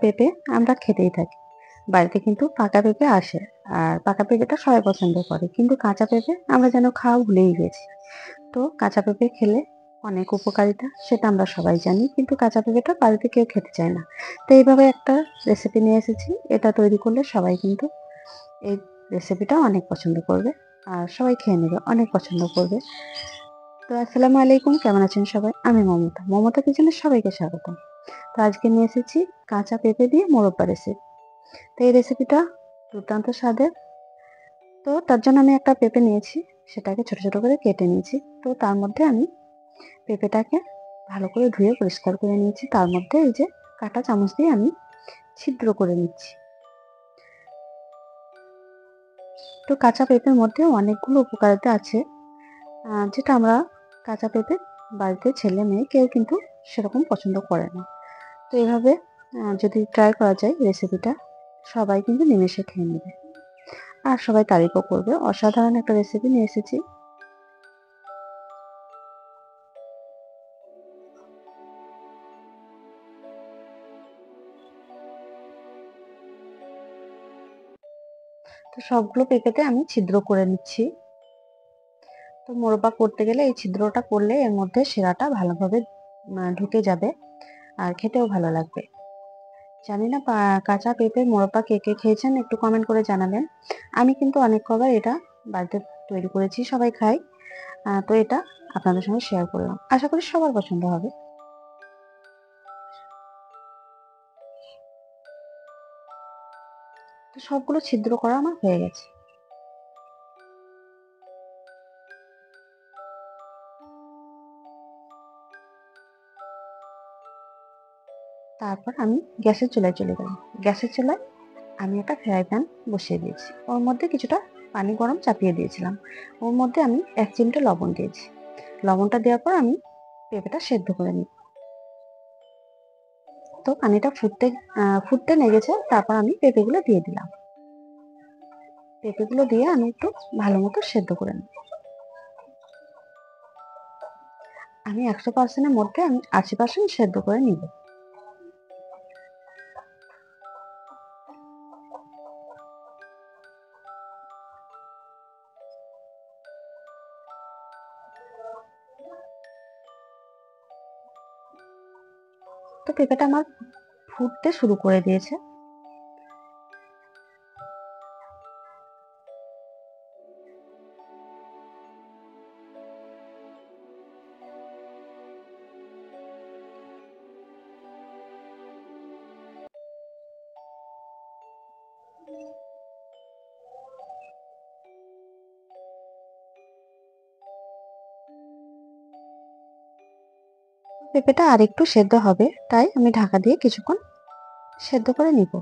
পেঁপে আমরা খেতেই থাকি। বাড়িতে কিন্তু পাকা পেঁপে আসে। আর পাকা পেঁপেটা সবাই পছন্দ করে। কিন্তু কাঁচা পেঁপে আমরা যেন খাওয়া ভুলেই গেছি। তো কাঁচা পেঁপে খেলে অনেক উপকারিতা সেটা আমরা সবাই জানি। কিন্তু কাঁচা পেঁপেটা বাড়িতে কেউ খেতে চায় না। তো এইভাবে একটা রেসিপি নিয়ে এসেছি। এটা তৈরি করলে সবাই কিন্তু এই রেসিপিটা অনেক পছন্দ করবে। আর সবাই খেয়ে নেবে, অনেক পছন্দ করবে। তো আসসালামু আলাইকুম, কেমন আছেন সবাই? আমি মমতা। মমতা কিচেনে সবাইকে স্বাগতম। তো আজকে নিয়ে এসেছি কাঁচা পেঁপে দিয়ে মোরব্বা রেসিপি। তো এই রেসিপিটা দুর্দান্ত স্বাদের। তো তার জন্য আমি একটা পেঁপে নিয়েছি, সেটাকে ছোট ছোট করে কেটে নিয়েছি। তো তার মধ্যে আমি পেঁপেটাকে ভালো করে ধুয়ে পরিষ্কার করে নিয়েছি। তার মধ্যে এই যে কাঁটা চামচ দিয়ে আমি ছিদ্র করে নিচ্ছি। তো কাঁচা পেঁপের মধ্যে অনেকগুলো উপকারিতা আছে, যেটা আমরা কাঁচা পেঁপে বাড়িতে ছেলে মেয়ে কেউ কিন্তু সেরকম পছন্দ করে না। তো এভাবে যদি ট্রাই করা যায় রেসিপিটা, সবাই কিন্তু নিমেষে খেয়ে নেবে আর সবাই তারিফও করবে। অসাধারণ একটা রেসিপি নিয়ে এসেছি। তো সবগুলো পেঁপেতে আমি ছিদ্র করে নিচ্ছি। তো মোরব্বা করতে গেলে এই ছিদ্রটা করলে এর মধ্যে শিরাটা ভালোভাবে ঢুকে যাবে আর খেতেও ভালো লাগবে। জানি না কাঁচা পেঁপের মোরব্বা কে কে খেয়েছেন, একটু কমেন্ট করে জানাবেন। আমি কিন্তু অনেক কবার এটা বাড়িতে তৈরি করেছি, সবাই খায়। তো এটা আপনাদের সঙ্গে শেয়ার করলাম, আশা করি সবার পছন্দ হবে। তো সবগুলো ছিদ্র করা আমার হয়ে গেছে। তারপর আমি গ্যাসের চুলায় চলে গেলাম। গ্যাসের চুলায় আমি একটা ফ্রাই প্যান বসিয়ে দিয়েছি। ওর মধ্যে কিছুটা পানি গরম চাপিয়ে দিয়েছিলাম। ওর মধ্যে আমি 1 চিমটে লবণ দিয়েছি। লবণটা দেওয়ার পর আমি পেঁপেটা সেদ্ধ করে নিই। তো পানিটা ফুটতে লেগেছে, তারপর আমি পেঁপেগুলো দিয়ে দিলাম। পেঁপেগুলো দিয়ে আমি একটু ভালো মতো সেদ্ধ করে নিই। আমি 100% এর মধ্যে আমি 80% সেদ্ধ করে নিব। তো পেঁপেটা আমার ফুটতে শুরু করে দিয়েছে। পেঁপেটা আরেকটু সেদ্ধ হবে, তাই আমি ঢাকা দিয়ে কিছুক্ষণ সেদ্ধ করে নিব।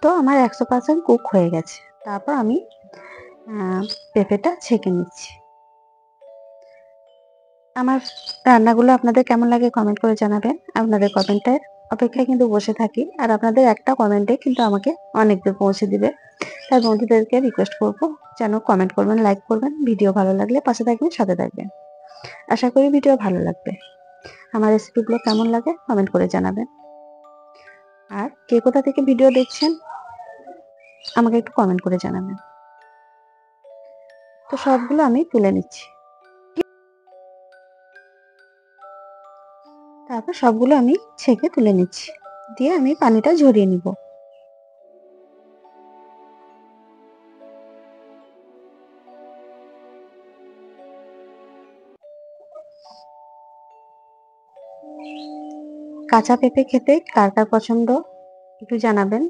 তো আমার 100% কুক হয়ে গেছে। তারপর আমি পেঁপেটা ছেঁকে নিচ্ছি। আমার রান্নাগুলো আপনাদের কেমন লাগে কমেন্ট করে জানাবেন। আপনাদের কমেন্টের অপেক্ষায় কিন্তু বসে থাকি। আর আপনাদের একটা কমেন্টে কিন্তু আমাকে অনেক দূর পৌঁছে দিবে। তাই বন্ধুদেরকে রিকোয়েস্ট করব যেন কমেন্ট করবেন, লাইক করবেন। ভিডিও ভালো লাগলে পাশে থাকবেন, সাথে থাকবেন। আশা করি ভিডিও ভালো লাগবে। আমার রেসিপিগুলো কেমন লাগে কমেন্ট করে জানাবেন। আর কে কোথা থেকে ভিডিও দেখছেন আমাকে একটু কমেন্ট করে জানাবেন। তো সবগুলো আমি তুলে নিচ্ছি। তারপর সবগুলো আমি ছেঁকে তুলে নিচ্ছি। দিয়ে আমি পানিটা ঝরিয়ে নিব। কাঁচা পেঁপে খেতে কার কার পছন্দ একটু জানাবেন।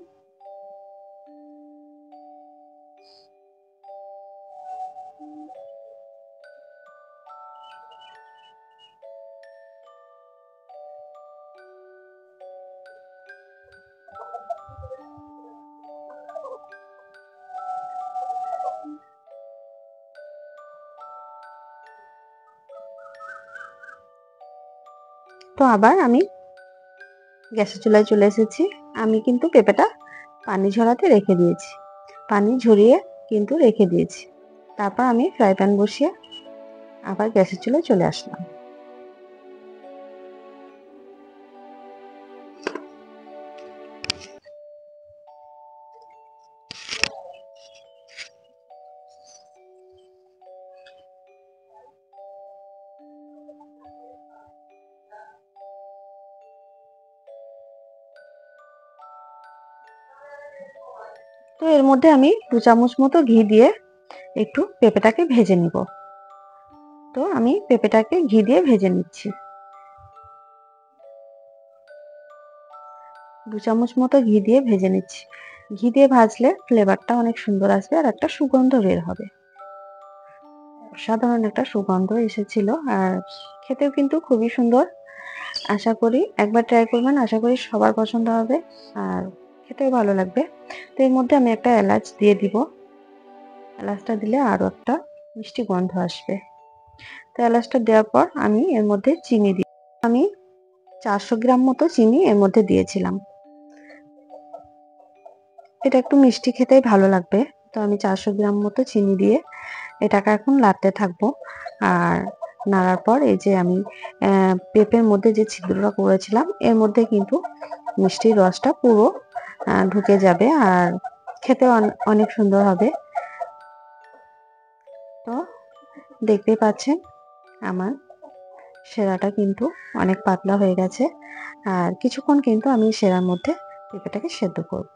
তো আবার আমি গ্যাসের চুলায় চলে এসেছি। আমি কিন্তু পেঁপেটা পানি ঝরাতে রেখে দিয়েছি, পানি ঝরিয়ে কিন্তু রেখে দিয়েছি। তারপর আমি ফ্রাই প্যান বসিয়ে আবার গ্যাসের চুলায় চলে আসলাম। তো এর মধ্যে আমি 2 চামচ মতো ঘি দিয়ে একটু পেঁপেটাকে ভেজে নিব। তো আমি পেঁপেটাকে ঘি দিয়ে ভেজে নিচ্ছি। 2 চামচ মতো ঘি দিয়ে ভেজে নিচ্ছি। ঘি দিয়ে ভাজলে ফ্লেভারটা অনেক সুন্দর আসবে আর একটা সুগন্ধ বের হবে। সাধারণ একটা সুগন্ধ এসেছিল আর খেতেও কিন্তু খুবই সুন্দর। আশা করি একবার ট্রাই করবেন, আশা করি সবার পছন্দ হবে আর খেতেও ভালো লাগবে। তো এর মধ্যে আমি একটা এলাচ দিয়ে দিব। এলাচটা দিলে আরো একটা মিষ্টি গন্ধ আসবে। তো এলাচটা দেওয়ার পর আমি এর মধ্যে চিনি দিই। আমি 400 গ্রাম মতো চিনি এর মধ্যে দিয়েছিলাম। এটা একটু মিষ্টি খেতেই ভালো লাগবে। তো আমি 400 গ্রাম মতো চিনি দিয়ে এটাকে এখন নাড়তে থাকবো। আর নাড়ার পর এই যে আমি পেঁপের মধ্যে যে ছিদ্রটা করেছিলাম এর মধ্যে কিন্তু মিষ্টির রসটা পুরো ঢুকে যাবে আর খেতে অনেক সুন্দর হবে। তো দেখতেই পাচ্ছেন আমার সেরাটা কিন্তু অনেক পাতলা হয়ে গেছে আর কিছুক্ষণ কিন্তু আমি সেরার মধ্যে পেঁপেটাকে সেদ্ধ করব।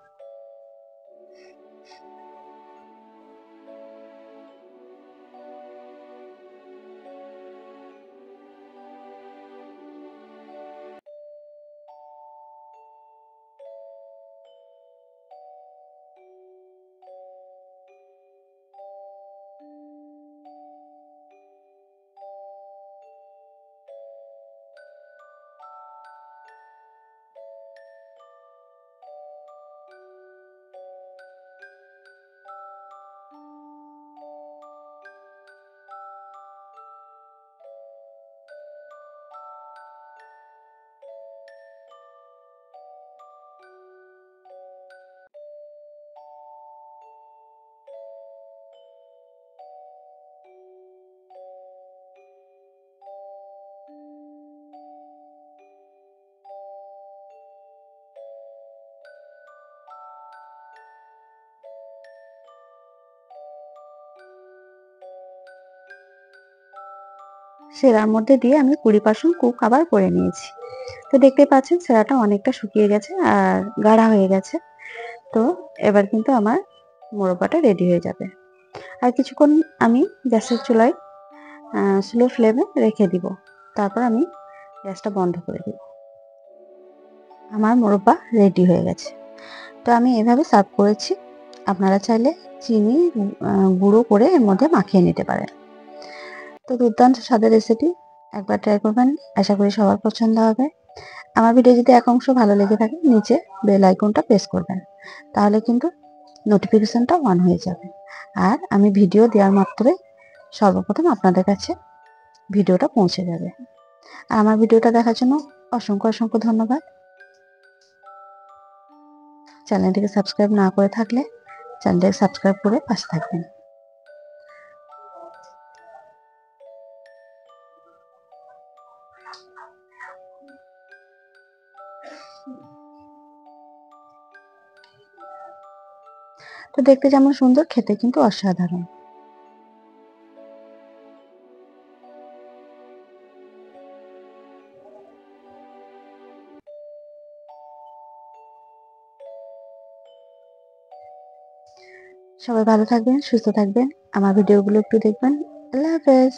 সেরার মধ্যে দিয়ে আমি 20% কুক আবার করে নিয়েছি। তো দেখতে পাচ্ছেন সেরাটা অনেকটা শুকিয়ে গেছে আর গাঢ়া হয়ে গেছে। তো এবার কিন্তু আমার মোরব্বাটা রেডি হয়ে যাবে। আর কিছুক্ষণ আমি গ্যাসের চুলায় স্লো ফ্লেমে রেখে দিব। তারপর আমি গ্যাসটা বন্ধ করে দিব। আমার মোরব্বা রেডি হয়ে গেছে। তো আমি এভাবে সার্ভ করেছি। আপনারা চাইলে চিনি গুঁড়ো করে এর মধ্যে মাখিয়ে নিতে পারেন। তো দুর্দান্ত স্বাদের রেসিপি, একবার ট্রাই করবেন, আশা করি সবার পছন্দ হবে। আমার ভিডিও যদি এক অংশ ভালো লেগে থাকে নিচে বেল আইকনটা প্রেস করবেন, তাহলে কিন্তু নোটিফিকেশনটা অন হয়ে যাবে আর আমি ভিডিও দেওয়ার মাত্রই সর্বপ্রথম আপনাদের কাছে ভিডিওটা পৌঁছে যাবে। আর আমার ভিডিওটা দেখার জন্য অসংখ্য অসংখ্য ধন্যবাদ। চ্যানেলটিকে সাবস্ক্রাইব না করে থাকলে চ্যানেলটিকে সাবস্ক্রাইব করে পাশে থাকবেন। তো দেখতে যেমন সুন্দর, খেতে কিন্তু অসাধারণ। সবাই ভালো থাকবেন, সুস্থ থাকবেন, আমার ভিডিওগুলো একটু দেখবেন। আল্লাহ হাফেজ।